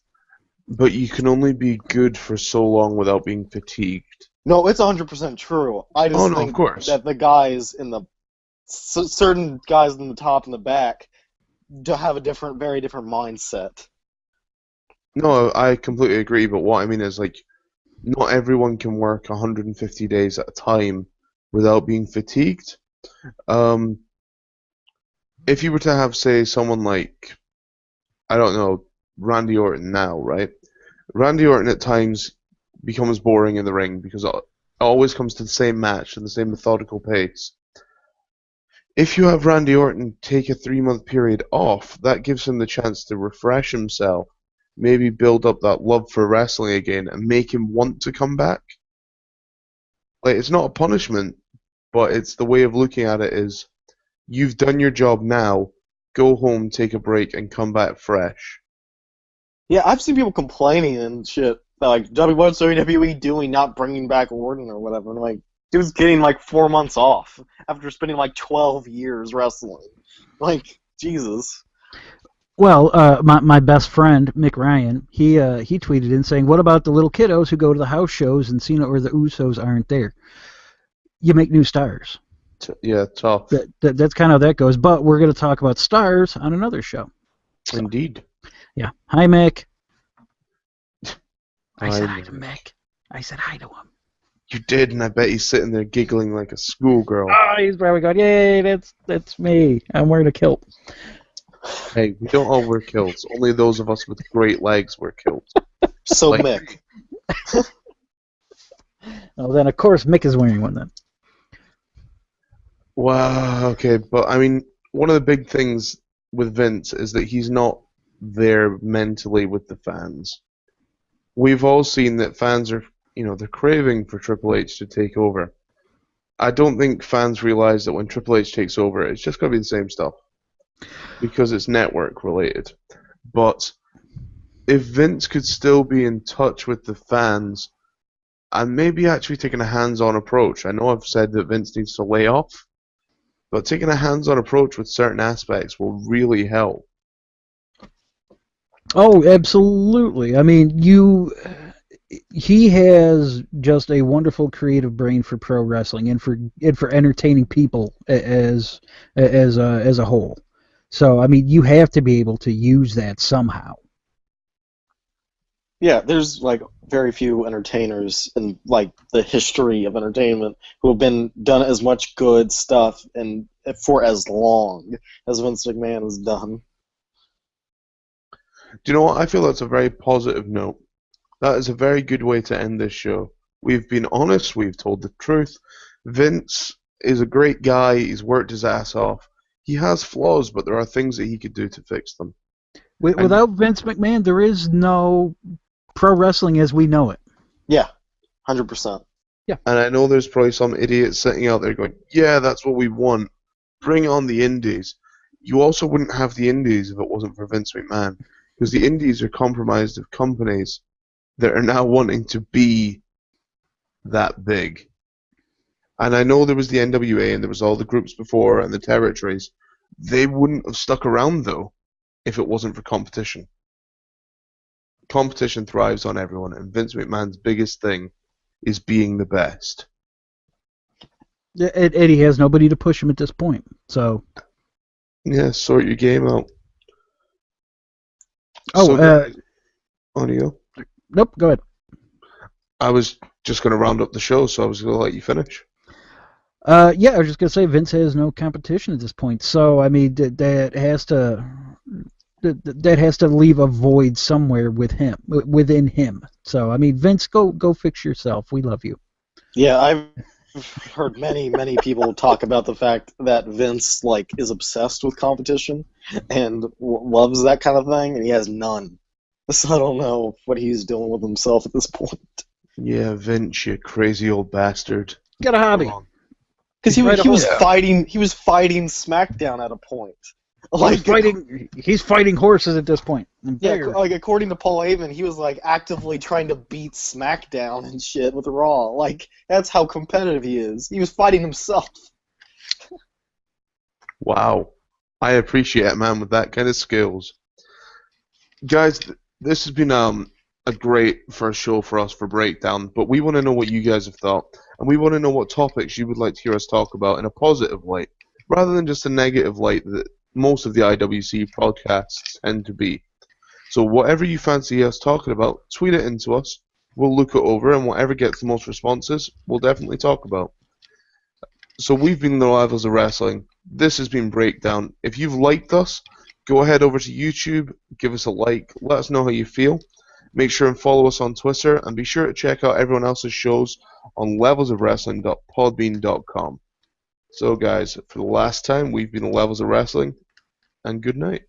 But you can only be good for so long without being fatigued. No, it's 100% true. I just Oh, no, of think course. that the guys certain guys in the top and the back have a very different mindset. No, I completely agree, but what I mean is, like, not everyone can work 150 days at a time without being fatigued. If you were to have, say, someone like, I don't know, Randy Orton now, right? Randy Orton at times becomes boring in the ring because it always comes to the same match and the same methodical pace. If you have Randy Orton take a 3-month period off, that gives him the chance to refresh himself, maybe build up that love for wrestling again, and make him want to come back. Like, it's not a punishment, but it's the way of looking at it is, you've done your job now, go home, take a break, and come back fresh. Yeah, I've seen people complaining and shit. Like, what's WWE doing not bringing back Orton or whatever? And I'm like, dude's getting like 4 months off after spending like 12 years wrestling. Like, Jesus. Well, my best friend Mick Ryan, he tweeted in saying, "What about the little kiddos who go to the house shows and Cena or the Usos aren't there? You make new stars." Yeah, tough. That's kind of how that goes. But we're going to talk about stars on another show. So, Indeed. yeah. Hi, Mick. I Hi, said hi Mick. to Mick. I said hi to him. You did, and I bet he's sitting there giggling like a schoolgirl. Oh, he's probably going, "Yay, that's me. I'm wearing a kilt." Hey, we don't all wear kilts. Only those of us with great legs wear kilts. So, Like- Mick. Oh, then of course Mick is wearing one then. Wow, okay, but I mean, one of the big things with Vince is that he's not there mentally with the fans. We've all seen that fans are, they're craving for Triple H to take over. I don't think fans realize that when Triple H takes over, it's just going to be the same stuff because it's network related. But if Vince could still be in touch with the fans and maybe actually taking a hands-on approach, I know I've said that Vince needs to lay off, but taking a hands-on approach with certain aspects will really help. Oh, absolutely. I mean, he has just a wonderful creative brain for pro wrestling and for entertaining people as a whole. So I mean, you have to be able to use that somehow. Yeah, there's like very few entertainers in like the history of entertainment who have been done as much good stuff and for as long as Vince McMahon has done. Do you know what? I feel that's a very positive note. That is a very good way to end this show. We've been honest, we've told the truth. Vince is a great guy, he's worked his ass off. He has flaws, but there are things that he could do to fix them. And Without Vince McMahon, there is no pro wrestling as we know it. Yeah, 100%. and I know there's probably some idiots sitting out there going, yeah, that's what we want. Bring on the indies. You also wouldn't have the indies if it wasn't for Vince McMahon. Because the indies are comprised of companies that are now wanting to be that big. And I know there was the NWA and there was all the groups before and the territories. They wouldn't have stuck around, though, if it wasn't for competition. Competition thrives on everyone, and Vince McMahon's biggest thing is being the best. Eddie has nobody to push him at this point. So Yeah, sort your game out. Oh, So, on you go. nope, go ahead. I was just going to round up the show, so I was going to let you finish. Yeah, I was just gonna say Vince has no competition at this point. So I mean that has to leave a void somewhere within him. So I mean, Vince, go fix yourself. We love you. Yeah, I've heard many people talk about the fact that Vince like is obsessed with competition and loves that kind of thing, and he has none. So I don't know what he's doing with himself at this point. Yeah, Vince, you crazy old bastard. Get a hobby. Come on. Because He's right he was Yeah. fighting SmackDown at a point. Like He's fighting horses at this point. yeah, like according to Paul Heyman, he was like actively trying to beat SmackDown and shit with Raw. Like that's how competitive he is. He was fighting himself. Wow. I appreciate a man with that kind of skills. Guys, this has been a great first show for us for Breakdown, but we want to know what you guys have thought, and we want to know what topics you would like to hear us talk about in a positive light, rather than just a negative light that most of the IWC podcasts tend to be. So whatever you fancy us talking about, tweet it into us. We'll look it over, and whatever gets the most responses, we'll definitely talk about. So we've been the Rivals of Wrestling. This has been Breakdown. If you've liked us, go ahead over to YouTube, give us a like, let us know how you feel. Make sure and follow us on Twitter, and be sure to check out everyone else's shows on levelsofwrestling.podbean.com. So guys, for the last time, we've been the Levels of Wrestling, and good night.